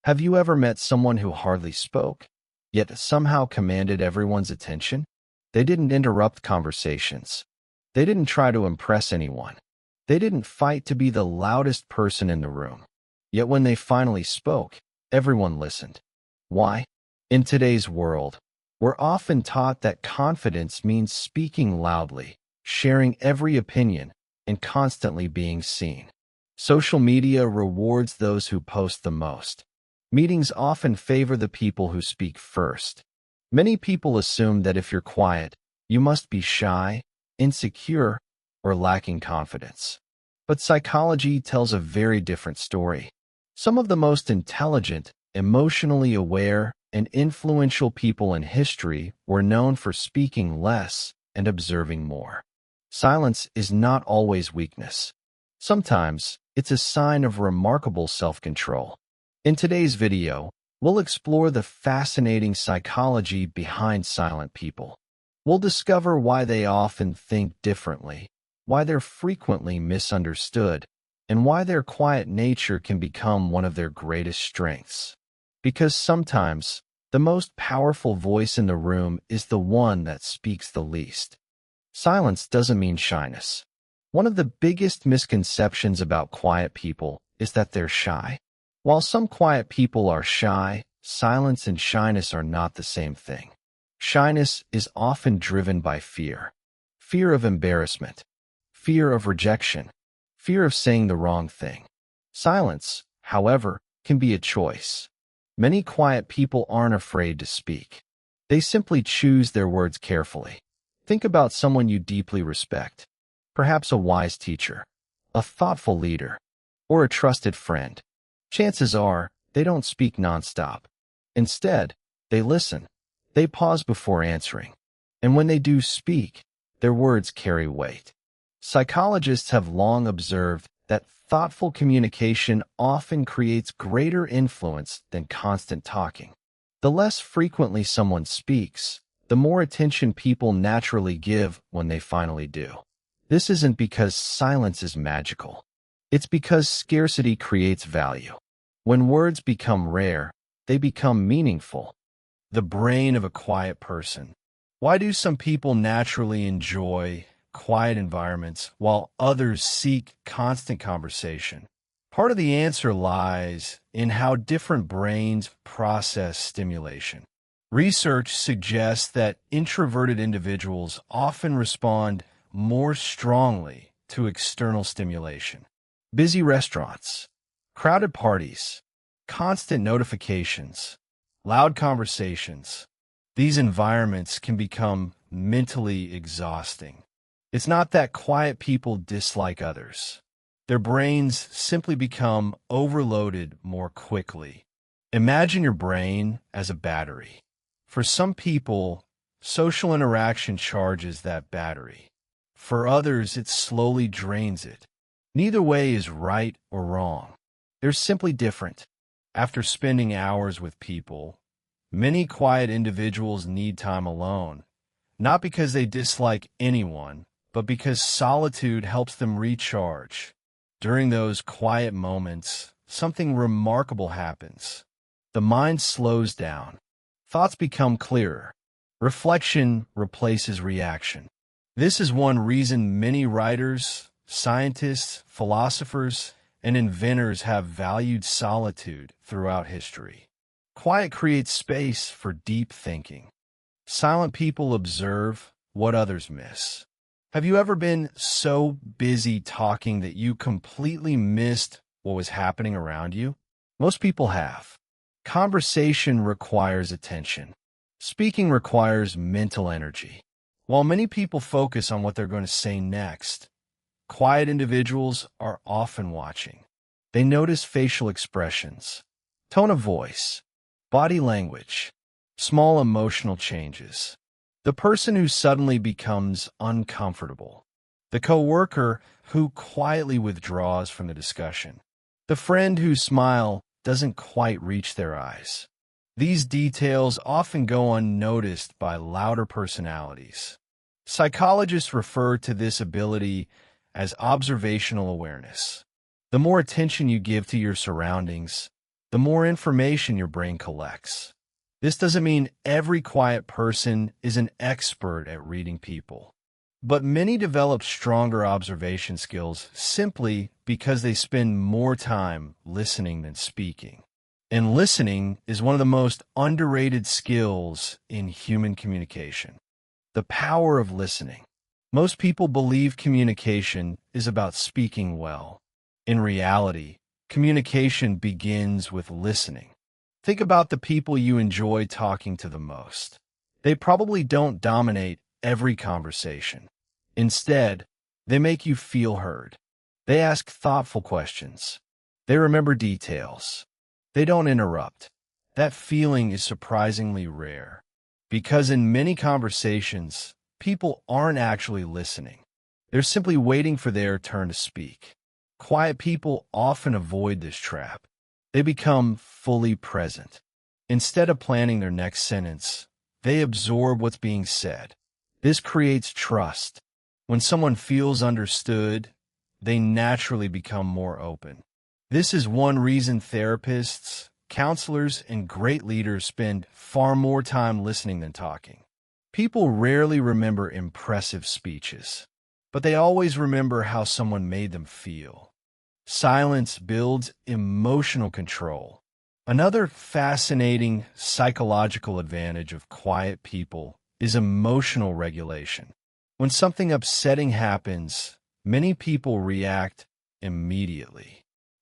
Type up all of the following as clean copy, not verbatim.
Have you ever met someone who hardly spoke, yet somehow commanded everyone's attention? They didn't interrupt conversations. They didn't try to impress anyone. They didn't fight to be the loudest person in the room. Yet when they finally spoke, everyone listened. Why? In today's world, we're often taught that confidence means speaking loudly, sharing every opinion, and constantly being seen. Social media rewards those who post the most. Meetings often favor the people who speak first. Many people assume that if you're quiet, you must be shy, insecure, or lacking confidence. But psychology tells a very different story. Some of the most intelligent, emotionally aware, and influential people in history were known for speaking less and observing more. Silence is not always weakness. Sometimes, it's a sign of remarkable self-control. In today's video, we'll explore the fascinating psychology behind silent people. We'll discover why they often think differently, why they're frequently misunderstood, and why their quiet nature can become one of their greatest strengths. Because sometimes, the most powerful voice in the room is the one that speaks the least. Silence doesn't mean shyness. One of the biggest misconceptions about quiet people is that they're shy. While some quiet people are shy, silence and shyness are not the same thing. Shyness is often driven by fear. Fear of embarrassment. Fear of rejection. Fear of saying the wrong thing. Silence, however, can be a choice. Many quiet people aren't afraid to speak. They simply choose their words carefully. Think about someone you deeply respect. Perhaps a wise teacher, a thoughtful leader, or a trusted friend. Chances are, they don't speak nonstop. Instead, they listen. They pause before answering. And when they do speak, their words carry weight. Psychologists have long observed that thoughtful communication often creates greater influence than constant talking. The less frequently someone speaks, the more attention people naturally give when they finally do. This isn't because silence is magical. It's because scarcity creates value. When words become rare, they become meaningful. The brain of a quiet person. Why do some people naturally enjoy quiet environments while others seek constant conversation? Part of the answer lies in how different brains process stimulation. Research suggests that introverted individuals often respond more strongly to external stimulation. Busy restaurants, crowded parties, constant notifications, loud conversations. These environments can become mentally exhausting. It's not that quiet people dislike others. Their brains simply become overloaded more quickly. Imagine your brain as a battery. For some people, social interaction charges that battery. For others, it slowly drains it. Neither way is right or wrong. They're simply different. After spending hours with people, many quiet individuals need time alone, not because they dislike anyone, but because solitude helps them recharge. During those quiet moments, something remarkable happens. The mind slows down. Thoughts become clearer. Reflection replaces reaction. This is one reason many writers, scientists, philosophers, and inventors have valued solitude throughout history. Quiet creates space for deep thinking. Silent people observe what others miss. Have you ever been so busy talking that you completely missed what was happening around you? Most people have. Conversation requires attention. Speaking requires mental energy. While many people focus on what they're going to say next, quiet individuals are often watching. They notice facial expressions, tone of voice, body language, small emotional changes. The person who suddenly becomes uncomfortable. The coworker who quietly withdraws from the discussion. The friend whose smile doesn't quite reach their eyes. These details often go unnoticed by louder personalities. Psychologists refer to this ability as observational awareness. The more attention you give to your surroundings, the more information your brain collects. This doesn't mean every quiet person is an expert at reading people, but many develop stronger observation skills simply because they spend more time listening than speaking. And listening is one of the most underrated skills in human communication. The power of listening. Most people believe communication is about speaking well. In reality, communication begins with listening. Think about the people you enjoy talking to the most. They probably don't dominate every conversation. Instead, they make you feel heard. They ask thoughtful questions. They remember details. They don't interrupt. That feeling is surprisingly rare, because in many conversations, people aren't actually listening. They're simply waiting for their turn to speak. Quiet people often avoid this trap. They become fully present. Instead of planning their next sentence, they absorb what's being said. This creates trust. When someone feels understood, they naturally become more open. This is one reason therapists, counselors, and great leaders spend far more time listening than talking. People rarely remember impressive speeches, but they always remember how someone made them feel. Silence builds emotional control. Another fascinating psychological advantage of quiet people is emotional regulation. When something upsetting happens, many people react immediately.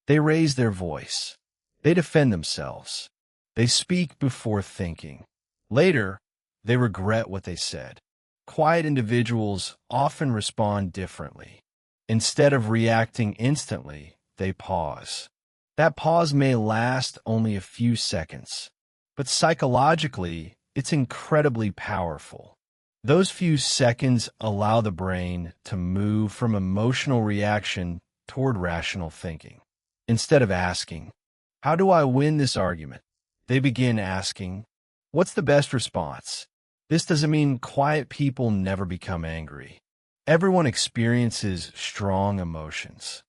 They raise their voice. They defend themselves. They speak before thinking. Later, they regret what they said. Quiet individuals often respond differently. Instead of reacting instantly, they pause. That pause may last only a few seconds, but psychologically, it's incredibly powerful. Those few seconds allow the brain to move from emotional reaction toward rational thinking. Instead of asking, "How do I win this argument?" they begin asking, "What's the best response?" This doesn't mean quiet people never become angry. Everyone experiences strong emotions.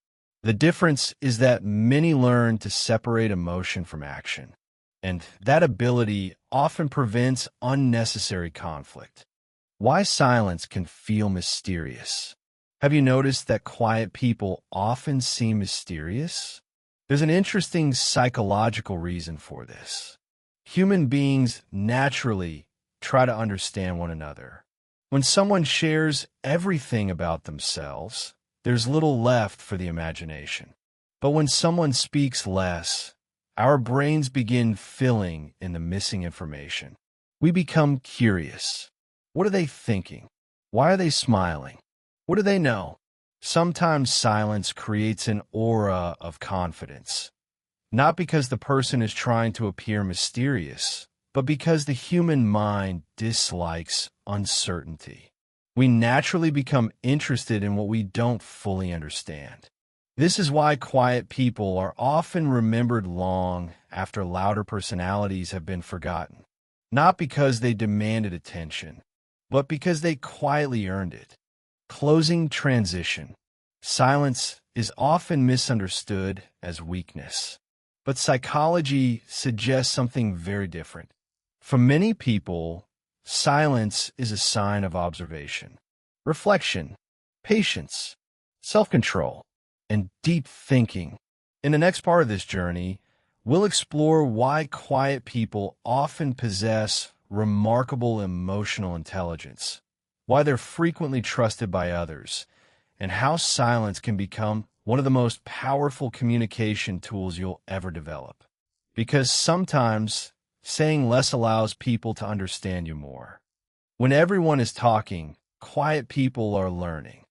The difference is that many learn to separate emotion from action, and that ability often prevents unnecessary conflict. Why silence can feel mysterious? Have you noticed that quiet people often seem mysterious? There's an interesting psychological reason for this. Human beings naturally try to understand one another. When someone shares everything about themselves, there's little left for the imagination. But when someone speaks less, our brains begin filling in the missing information. We become curious. What are they thinking? Why are they smiling? What do they know? Sometimes silence creates an aura of confidence, not because the person is trying to appear mysterious, but because the human mind dislikes uncertainty. We naturally become interested in what we don't fully understand. This is why quiet people are often remembered long after louder personalities have been forgotten, not because they demanded attention, but because they quietly earned it. Closing transition. Silence is often misunderstood as weakness, but psychology suggests something very different. For many people, silence is a sign of observation, reflection, patience, self-control, and deep thinking. In the next part of this journey, we'll explore why quiet people often possess remarkable emotional intelligence, why they're frequently trusted by others, and how silence can become one of the most powerful communication tools you'll ever develop. Because sometimes saying less allows people to understand you more. When everyone is talking, quiet people are learning.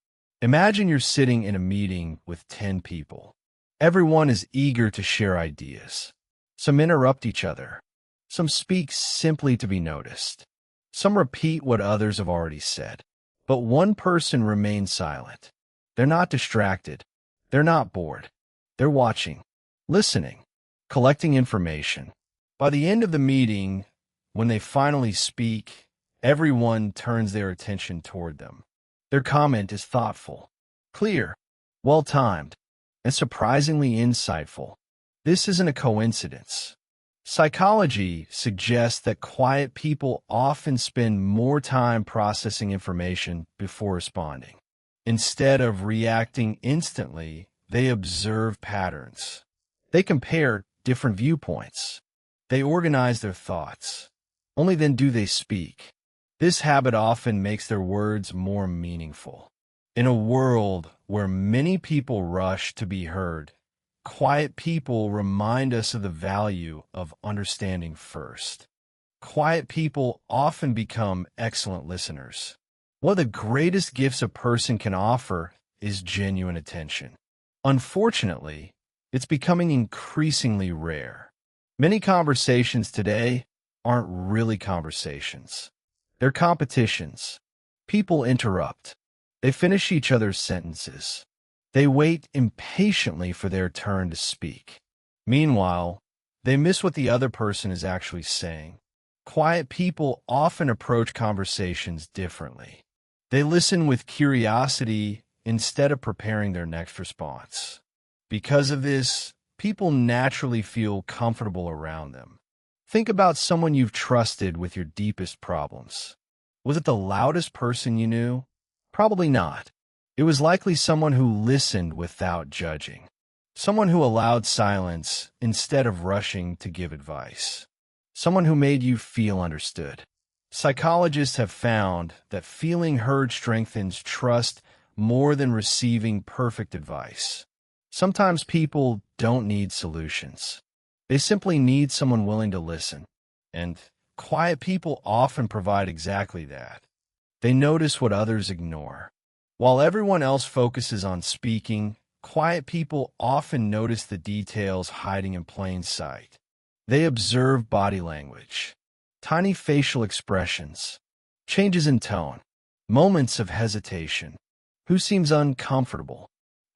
Imagine you're sitting in a meeting with 10 people. Everyone is eager to share ideas. Some interrupt each other. Some speak simply to be noticed. Some repeat what others have already said. But one person remains silent. They're not distracted. They're not bored. They're watching, listening, collecting information. By the end of the meeting, when they finally speak, everyone turns their attention toward them. Their comment is thoughtful, clear, well-timed, and surprisingly insightful. This isn't a coincidence. Psychology suggests that quiet people often spend more time processing information before responding. Instead of reacting instantly, they observe patterns. They compare different viewpoints. They organize their thoughts. Only then do they speak. This habit often makes their words more meaningful. In a world where many people rush to be heard, quiet people remind us of the value of understanding first. Quiet people often become excellent listeners. One of the greatest gifts a person can offer is genuine attention. Unfortunately, it's becoming increasingly rare. Many conversations today aren't really conversations. They're competitions. People interrupt. They finish each other's sentences. They wait impatiently for their turn to speak. Meanwhile, they miss what the other person is actually saying. Quiet people often approach conversations differently. They listen with curiosity instead of preparing their next response. Because of this, people naturally feel comfortable around them. Think about someone you've trusted with your deepest problems. Was it the loudest person you knew? Probably not. It was likely someone who listened without judging. Someone who allowed silence instead of rushing to give advice. Someone who made you feel understood. Psychologists have found that feeling heard strengthens trust more than receiving perfect advice. Sometimes people don't need solutions. They simply need someone willing to listen. And quiet people often provide exactly that. They notice what others ignore. While everyone else focuses on speaking, quiet people often notice the details hiding in plain sight. They observe body language, tiny facial expressions, changes in tone, moments of hesitation. Who seems uncomfortable?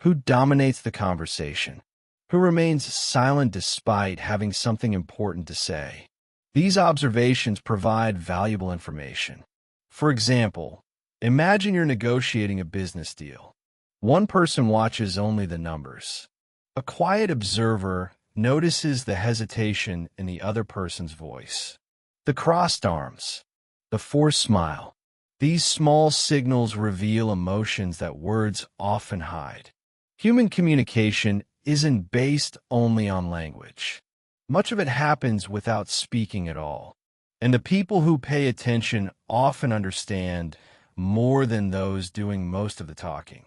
Who dominates the conversation? Who remains silent despite having something important to say? These observations provide valuable information. For example, imagine you're negotiating a business deal. One person watches only the numbers. A quiet observer notices the hesitation in the other person's voice, the crossed arms, the forced smile. These small signals reveal emotions that words often hide. Human communication isn't based only on language. Much of it happens without speaking at all. And the people who pay attention often understand more than those doing most of the talking.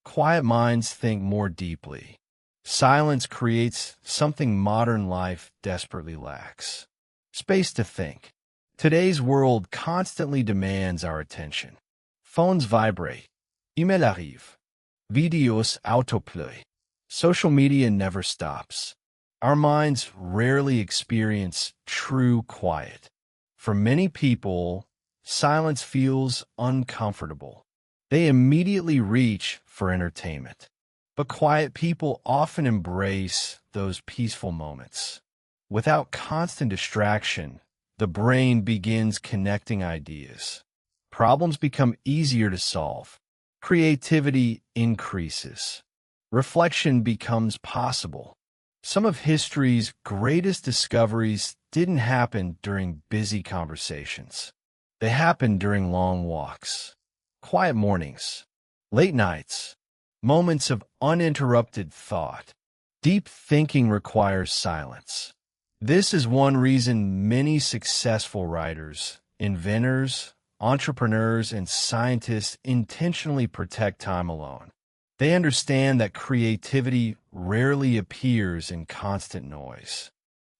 Quiet minds think more deeply. Silence creates something modern life desperately lacks: space to think. Today's world constantly demands our attention. Phones vibrate. Email arrive. Videos autoplay. Social media never stops. Our minds rarely experience true quiet. For many people, silence feels uncomfortable. They immediately reach for entertainment. But quiet people often embrace those peaceful moments. Without constant distraction, the brain begins connecting ideas. Problems become easier to solve. Creativity increases. Reflection becomes possible. Some of history's greatest discoveries didn't happen during busy conversations. They happened during long walks, quiet mornings, late nights, moments of uninterrupted thought. Deep thinking requires silence. This is one reason many successful writers, inventors, entrepreneurs, and scientists intentionally protect time alone. They understand that creativity rarely appears in constant noise.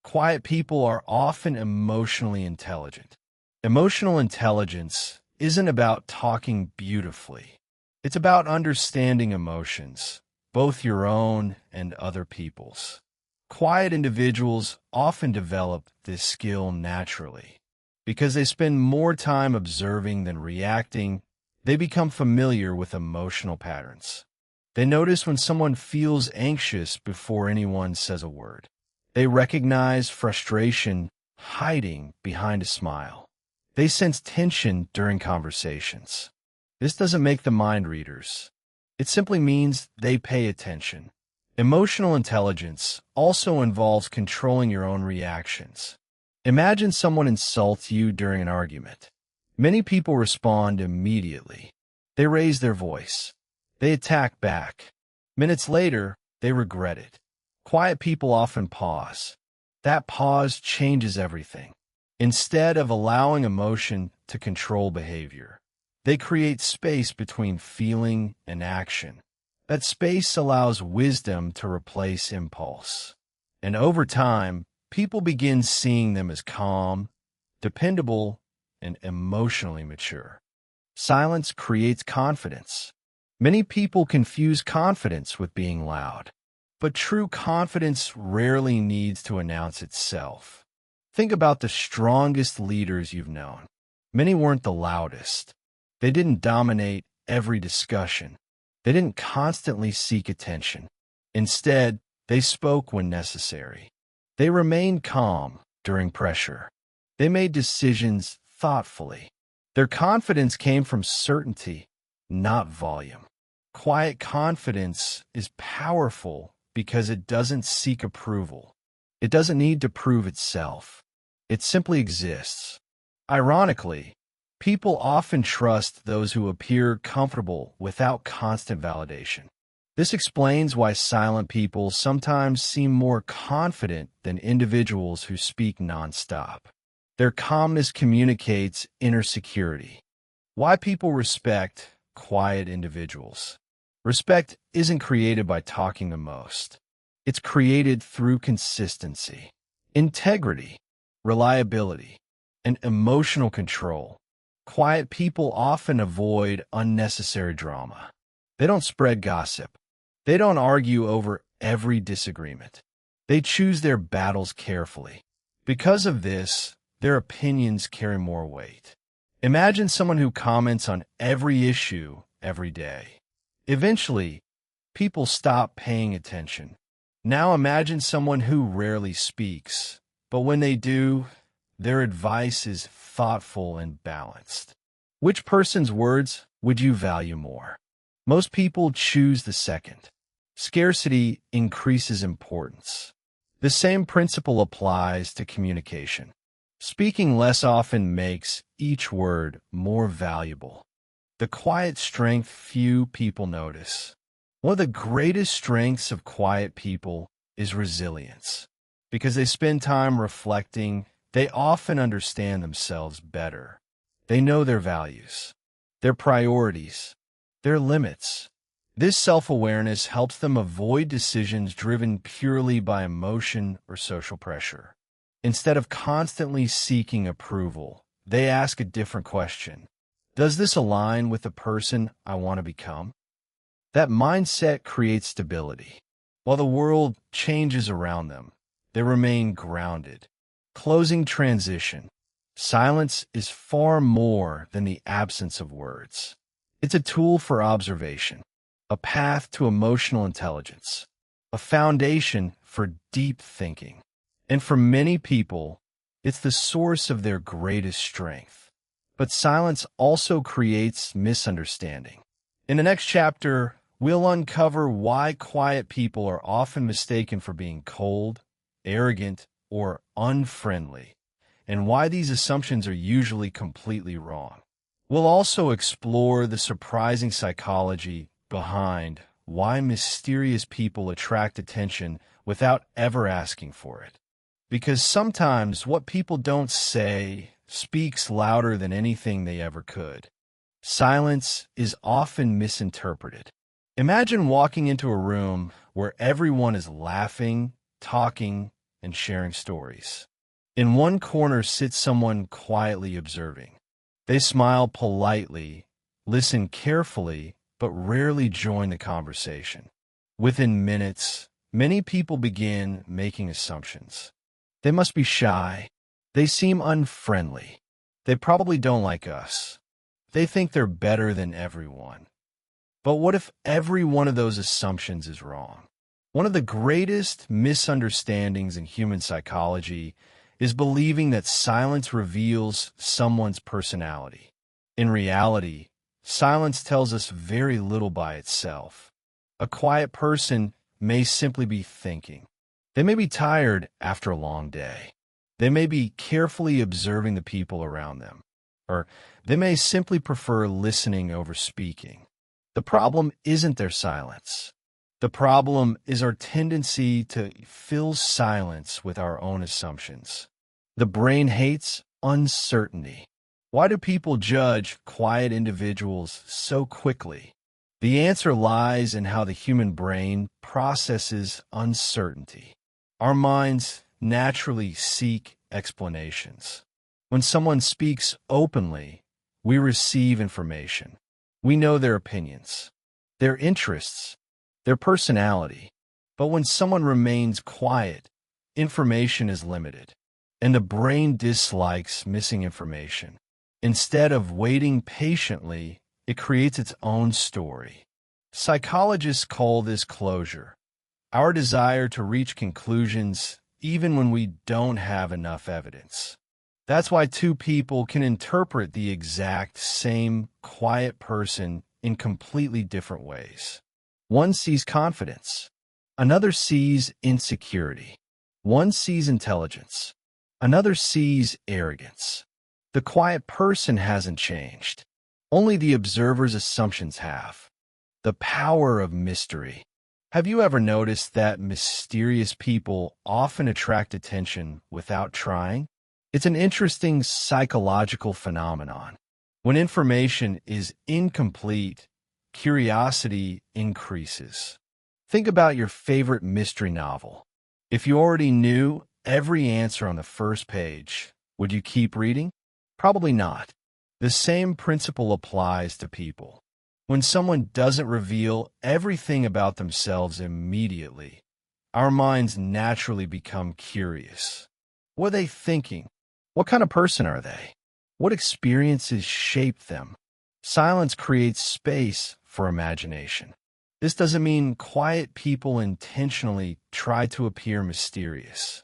Quiet people are often emotionally intelligent. Emotional intelligence isn't about talking beautifully. It's about understanding emotions, both your own and other people's. Quiet individuals often develop this skill naturally. Because they spend more time observing than reacting, they become familiar with emotional patterns. They notice when someone feels anxious before anyone says a word. They recognize frustration hiding behind a smile. They sense tension during conversations. This doesn't make them mind readers. It simply means they pay attention. Emotional intelligence also involves controlling your own reactions. Imagine someone insults you during an argument. Many people respond immediately. They raise their voice. They attack back. Minutes later, they regret it. Quiet people often pause. That pause changes everything. Instead of allowing emotion to control behavior, they create space between feeling and action. That space allows wisdom to replace impulse. And over time, people begin seeing them as calm, dependable, and emotionally mature. Silence creates confidence. Many people confuse confidence with being loud, but true confidence rarely needs to announce itself. Think about the strongest leaders you've known. Many weren't the loudest. They didn't dominate every discussion. They didn't constantly seek attention. Instead, they spoke when necessary. They remained calm during pressure. They made decisions thoughtfully. Their confidence came from certainty, not volume. Quiet confidence is powerful because it doesn't seek approval. It doesn't need to prove itself. It simply exists. Ironically, people often trust those who appear comfortable without constant validation. This explains why silent people sometimes seem more confident than individuals who speak nonstop. Their calmness communicates inner security. Why people respect quiet individuals. Respect isn't created by talking the most. It's created through consistency, integrity, reliability, and emotional control. Quiet people often avoid unnecessary drama. They don't spread gossip. They don't argue over every disagreement. They choose their battles carefully. Because of this, their opinions carry more weight. Imagine someone who comments on every issue every day. Eventually, people stop paying attention. Now imagine someone who rarely speaks, but when they do, their advice is thoughtful and balanced. Which person's words would you value more? Most people choose the second. Scarcity increases importance. The same principle applies to communication. Speaking less often makes each word more valuable. The quiet strength few people notice. One of the greatest strengths of quiet people is resilience. Because they spend time reflecting, they often understand themselves better. They know their values, their priorities, their limits. This self-awareness helps them avoid decisions driven purely by emotion or social pressure. Instead of constantly seeking approval, they ask a different question. Does this align with the person I want to become? That mindset creates stability. While the world changes around them, they remain grounded. Closing transition. Silence is far more than the absence of words. It's a tool for observation, a path to emotional intelligence, a foundation for deep thinking. And for many people, it's the source of their greatest strength. But silence also creates misunderstanding. In the next chapter, we'll uncover why quiet people are often mistaken for being cold, arrogant, or unfriendly, and why these assumptions are usually completely wrong. We'll also explore the surprising psychology behind why mysterious people attract attention without ever asking for it. Because sometimes what people don't say speaks louder than anything they ever could. Silence is often misinterpreted. Imagine walking into a room where everyone is laughing, talking, and sharing stories. In one corner sits someone quietly observing. They smile politely, listen carefully, but rarely join the conversation. Within minutes, many people begin making assumptions. They must be shy. They seem unfriendly. They probably don't like us. They think they're better than everyone. But what if every one of those assumptions is wrong? One of the greatest misunderstandings in human psychology is believing that silence reveals someone's personality. In reality, silence tells us very little by itself. A quiet person may simply be thinking. They may be tired after a long day. They may be carefully observing the people around them. Or they may simply prefer listening over speaking. The problem isn't their silence. The problem is our tendency to fill silence with our own assumptions. The brain hates uncertainty. Why do people judge quiet individuals so quickly? The answer lies in how the human brain processes uncertainty. Our minds naturally seek explanations. When someone speaks openly, we receive information. We know their opinions, their interests, their personality. But when someone remains quiet, information is limited, and the brain dislikes missing information. Instead of waiting patiently, it creates its own story. Psychologists call this closure, our desire to reach conclusions even when we don't have enough evidence. That's why two people can interpret the exact same quiet person in completely different ways. One sees confidence. Another sees insecurity. One sees intelligence. Another sees arrogance. The quiet person hasn't changed. Only the observer's assumptions have. The power of mystery. Have you ever noticed that mysterious people often attract attention without trying? It's an interesting psychological phenomenon. When information is incomplete, curiosity increases. Think about your favorite mystery novel. If you already knew every answer on the first page, would you keep reading? Probably not. The same principle applies to people. When someone doesn't reveal everything about themselves immediately, our minds naturally become curious. What are they thinking? What kind of person are they? What experiences shaped them? Silence creates space for imagination. This doesn't mean quiet people intentionally try to appear mysterious.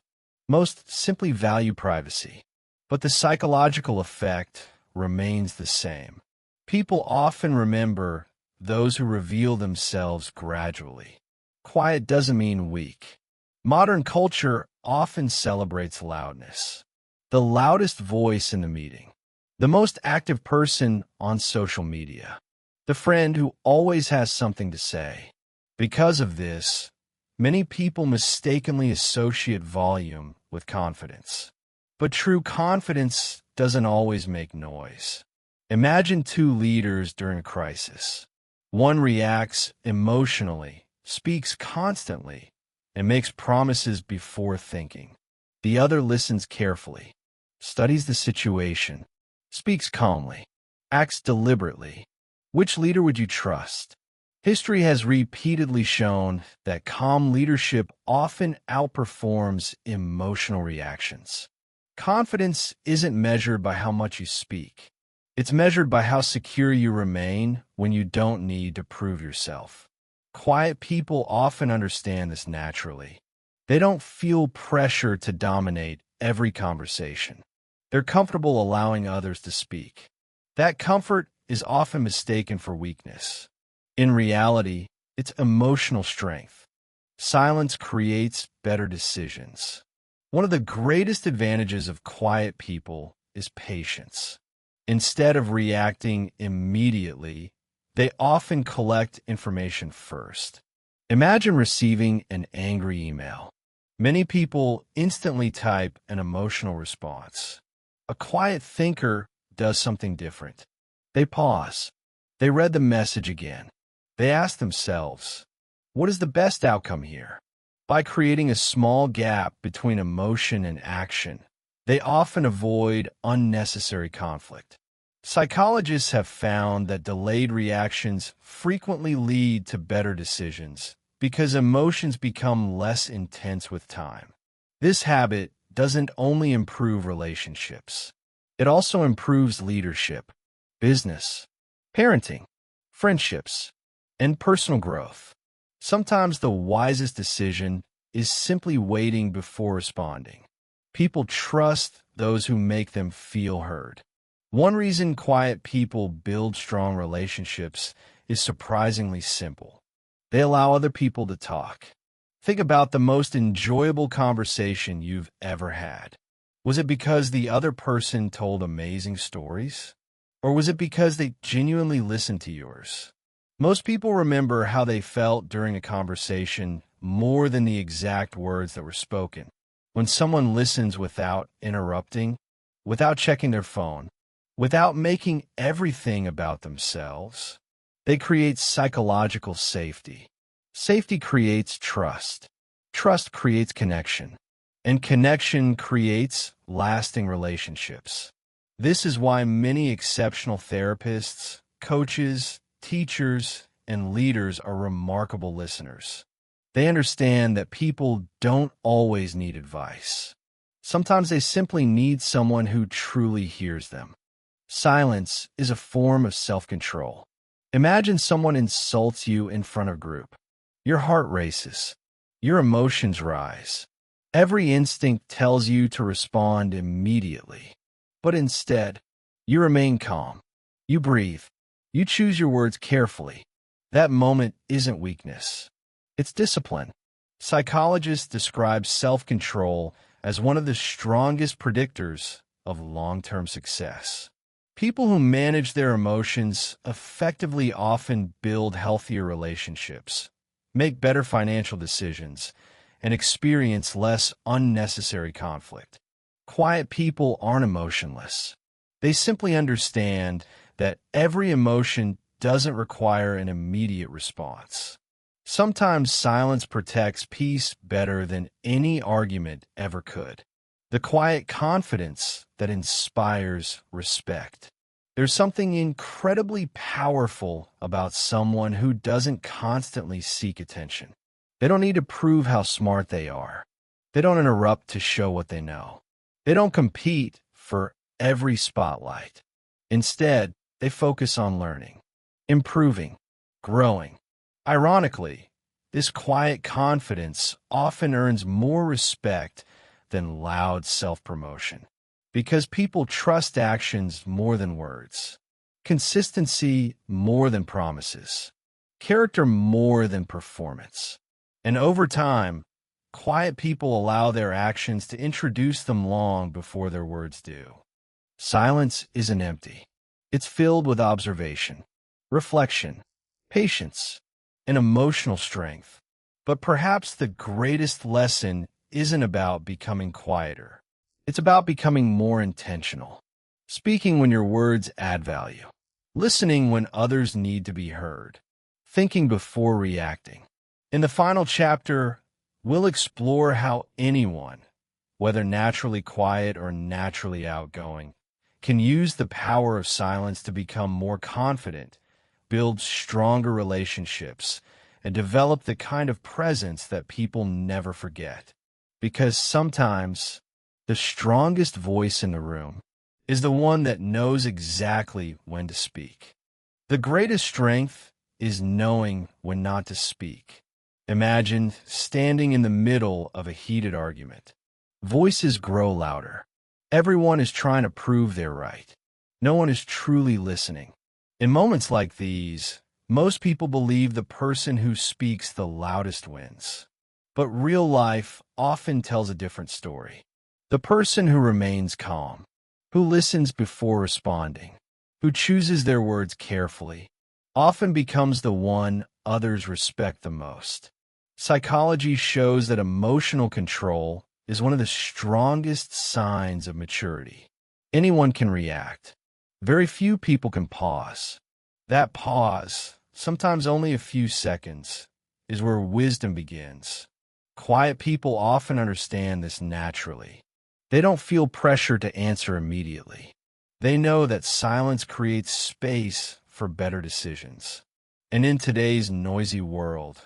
Most simply value privacy. But the psychological effect remains the same. People often remember those who reveal themselves gradually. Quiet doesn't mean weak. Modern culture often celebrates loudness. The loudest voice in the meeting. The most active person on social media. The friend who always has something to say. Because of this, many people mistakenly associate volume with confidence. But true confidence doesn't always make noise. Imagine two leaders during a crisis. One reacts emotionally, speaks constantly, and makes promises before thinking. The other listens carefully, studies the situation, speaks calmly, acts deliberately. Which leader would you trust? History has repeatedly shown that calm leadership often outperforms emotional reactions. Confidence isn't measured by how much you speak. It's measured by how secure you remain when you don't need to prove yourself. Quiet people often understand this naturally. They don't feel pressure to dominate every conversation. They're comfortable allowing others to speak. That comfort is often mistaken for weakness. In reality, it's emotional strength. Silence creates better decisions. One of the greatest advantages of quiet people is patience. Instead of reacting immediately, they often collect information first. Imagine receiving an angry email. Many people instantly type an emotional response. A quiet thinker does something different. They pause. They read the message again. They ask themselves, what is the best outcome here? By creating a small gap between emotion and action, they often avoid unnecessary conflict. Psychologists have found that delayed reactions frequently lead to better decisions because emotions become less intense with time. This habit doesn't only improve relationships, it also improves leadership, business, parenting, friendships, and personal growth. Sometimes the wisest decision is simply waiting before responding. People trust those who make them feel heard. One reason quiet people build strong relationships is surprisingly simple. They allow other people to talk. Think about the most enjoyable conversation you've ever had. Was it because the other person told amazing stories? Or was it because they genuinely listened to yours? Most people remember how they felt during a conversation more than the exact words that were spoken. When someone listens without interrupting, without checking their phone, without making everything about themselves, they create psychological safety. Safety creates trust. Trust creates connection. And connection creates lasting relationships. This is why many exceptional therapists, coaches, teachers, and leaders are remarkable listeners. They understand that people don't always need advice. Sometimes they simply need someone who truly hears them. Silence is a form of self-control. Imagine someone insults you in front of a group. Your heart races. Your emotions rise. Every instinct tells you to respond immediately. But instead, you remain calm. You breathe. You choose your words carefully. That moment isn't weakness. It's discipline. Psychologists describe self-control as one of the strongest predictors of long-term success. People who manage their emotions effectively often build healthier relationships, make better financial decisions, and experience less unnecessary conflict. Quiet people aren't emotionless. They simply understand that every emotion doesn't require an immediate response. Sometimes silence protects peace better than any argument ever could. The quiet confidence that inspires respect. There's something incredibly powerful about someone who doesn't constantly seek attention. They don't need to prove how smart they are. They don't interrupt to show what they know. They don't compete for every spotlight. Instead, they focus on learning, improving, growing. Ironically, this quiet confidence often earns more respect than loud self-promotion because people trust actions more than words, consistency more than promises, character more than performance. And over time, quiet people allow their actions to introduce them long before their words do. Silence isn't empty. It's filled with observation, reflection, patience, and emotional strength. But perhaps the greatest lesson isn't about becoming quieter. It's about becoming more intentional. Speaking when your words add value. Listening when others need to be heard. Thinking before reacting. In the final chapter, we'll explore how anyone, whether naturally quiet or naturally outgoing, can use the power of silence to become more confident, build stronger relationships, and develop the kind of presence that people never forget. Because sometimes the strongest voice in the room is the one that knows exactly when to speak. The greatest strength is knowing when not to speak. Imagine standing in the middle of a heated argument. Voices grow louder. Everyone is trying to prove they're right. No one is truly listening. In moments like these, most people believe the person who speaks the loudest wins. But real life often tells a different story. The person who remains calm, who listens before responding, who chooses their words carefully, often becomes the one others respect the most. Psychology shows that emotional control is one of the strongest signs of maturity. Anyone can react. Very few people can pause. That pause, sometimes only a few seconds, is where wisdom begins. Quiet people often understand this naturally. They don't feel pressure to answer immediately. They know that silence creates space for better decisions. And in today's noisy world,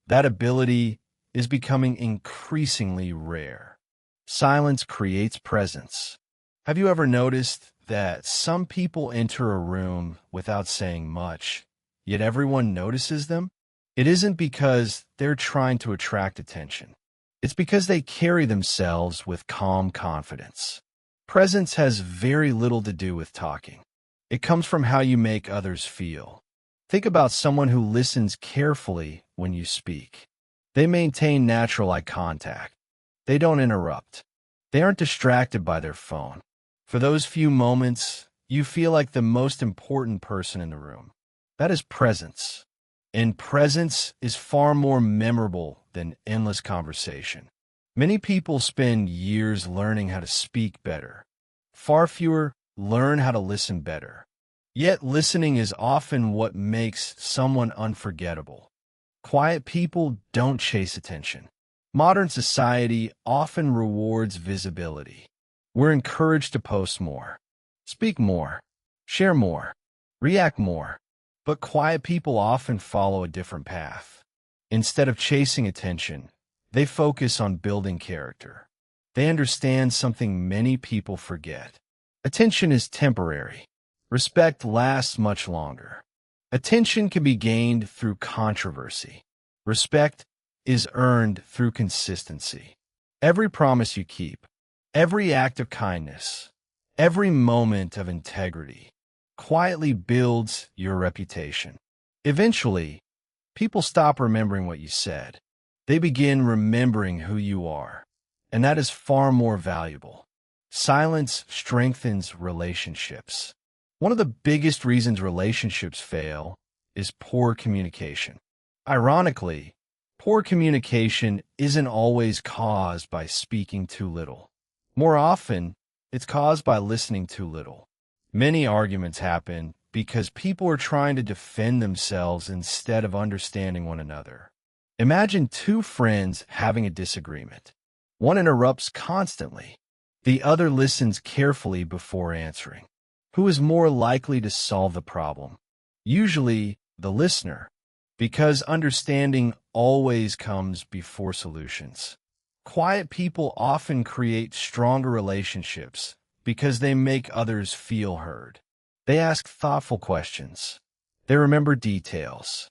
that ability is becoming increasingly rare. Silence creates presence. Have you ever noticed that some people enter a room without saying much, yet everyone notices them? It isn't because they're trying to attract attention. It's because they carry themselves with calm confidence. Presence has very little to do with talking. It comes from how you make others feel. Think about someone who listens carefully when you speak. They maintain natural eye contact. They don't interrupt. They aren't distracted by their phone. For those few moments, you feel like the most important person in the room. That is presence. And presence is far more memorable than endless conversation. Many people spend years learning how to speak better. Far fewer learn how to listen better. Yet listening is often what makes someone unforgettable. Quiet people don't chase attention. Modern society often rewards visibility. We're encouraged to post more, speak more, share more, react more. But quiet people often follow a different path. Instead of chasing attention, they focus on building character. They understand something many people forget. Attention is temporary. Respect lasts much longer. Attention can be gained through controversy. Respect is earned through consistency. Every promise you keep, every act of kindness, every moment of integrity quietly builds your reputation. Eventually, people stop remembering what you said. They begin remembering who you are, and that is far more valuable. Silence strengthens relationships. One of the biggest reasons relationships fail is poor communication. Ironically, poor communication isn't always caused by speaking too little. More often, it's caused by listening too little. Many arguments happen because people are trying to defend themselves instead of understanding one another. Imagine two friends having a disagreement. One interrupts constantly. The other listens carefully before answering. Who is more likely to solve the problem? Usually, the listener, because understanding always comes before solutions. Quiet people often create stronger relationships because they make others feel heard. They ask thoughtful questions. They remember details.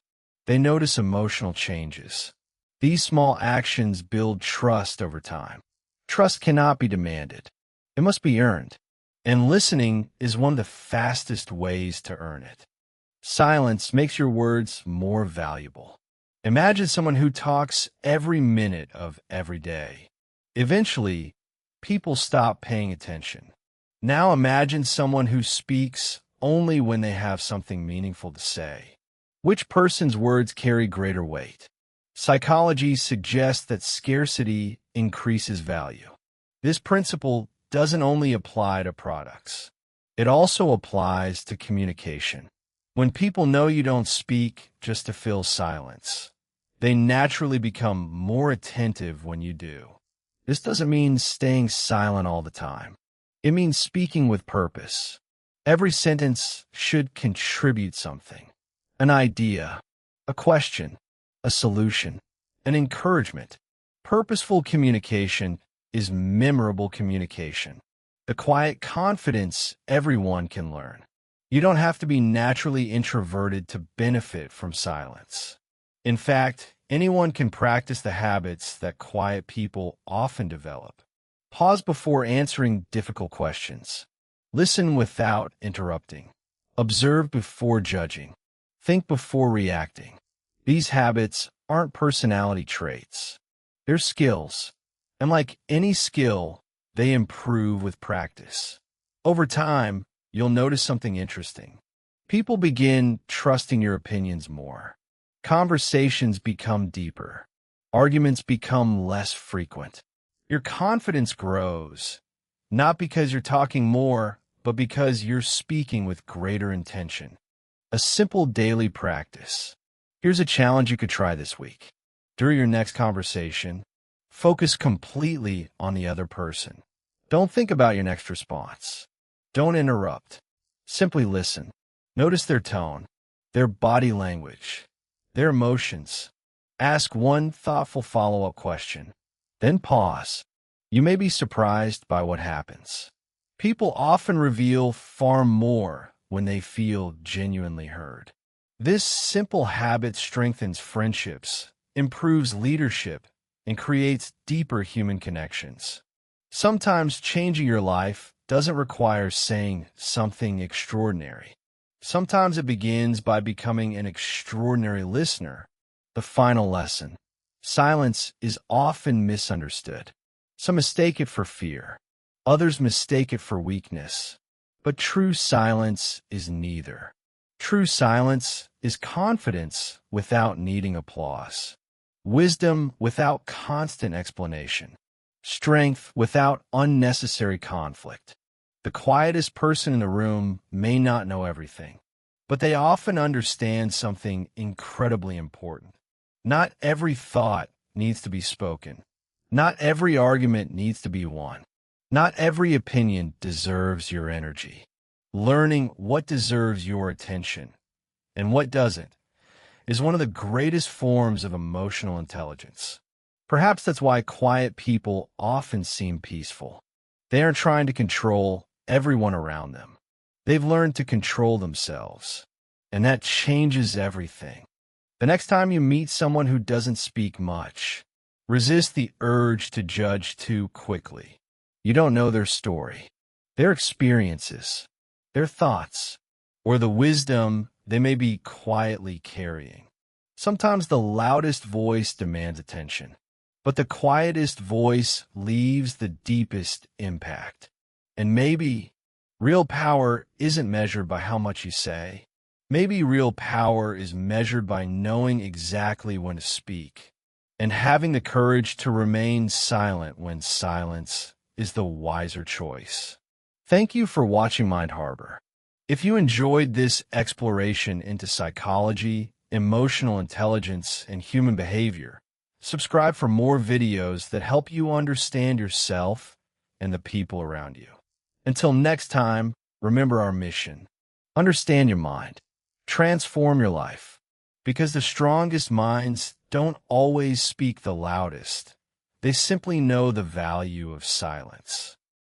They notice emotional changes. These small actions build trust over time. Trust cannot be demanded. It must be earned. And listening is one of the fastest ways to earn it. Silence makes your words more valuable. Imagine someone who talks every minute of every day. Eventually, people stop paying attention. Now imagine someone who speaks only when they have something meaningful to say. Which person's words carry greater weight? Psychology suggests that scarcity increases value. This principle doesn't only apply to products. It also applies to communication. When people know you don't speak just to fill silence, they naturally become more attentive when you do. This doesn't mean staying silent all the time. It means speaking with purpose. Every sentence should contribute something. An idea, a question, a solution, an encouragement. Purposeful communication is memorable communication. The quiet confidence everyone can learn. You don't have to be naturally introverted to benefit from silence. In fact, anyone can practice the habits that quiet people often develop. Pause before answering difficult questions. Listen without interrupting. Observe before judging. Think before reacting. These habits aren't personality traits. They're skills. And like any skill, they improve with practice. Over time, you'll notice something interesting. People begin trusting your opinions more. Conversations become deeper. Arguments become less frequent. Your confidence grows, not because you're talking more, but because you're speaking with greater intention. A simple daily practice. Here's a challenge you could try this week. During your next conversation, focus completely on the other person. Don't think about your next response. Don't interrupt. Simply listen. Notice their tone, their body language, their emotions. Ask one thoughtful follow-up question. Then pause. You may be surprised by what happens. People often reveal far more when they feel genuinely heard. This simple habit strengthens friendships, improves leadership, and creates deeper human connections. Sometimes changing your life doesn't require saying something extraordinary. Sometimes it begins by becoming an extraordinary listener. The final lesson. Silence is often misunderstood. Some mistake it for fear. Others mistake it for weakness. But true silence is neither. True silence is confidence without needing applause, wisdom without constant explanation, strength without unnecessary conflict. The quietest person in the room may not know everything, but they often understand something incredibly important. Not every thought needs to be spoken. Not every argument needs to be won. Not every opinion deserves your energy. Learning what deserves your attention and what doesn't is one of the greatest forms of emotional intelligence. Perhaps that's why quiet people often seem peaceful. They aren't trying to control everyone around them. They've learned to control themselves, and that changes everything. The next time you meet someone who doesn't speak much, resist the urge to judge too quickly. You don't know their story, their experiences, their thoughts, or the wisdom they may be quietly carrying. Sometimes the loudest voice demands attention, but the quietest voice leaves the deepest impact. And maybe real power isn't measured by how much you say. Maybe real power is measured by knowing exactly when to speak and having the courage to remain silent when silence is the wiser choice. Thank you for watching Mind Harbor. If you enjoyed this exploration into psychology, emotional intelligence, and human behavior, subscribe for more videos that help you understand yourself and the people around you. Until next time, remember our mission. Understand your mind. Transform your life. Because the strongest minds don't always speak the loudest. They simply know the value of silence.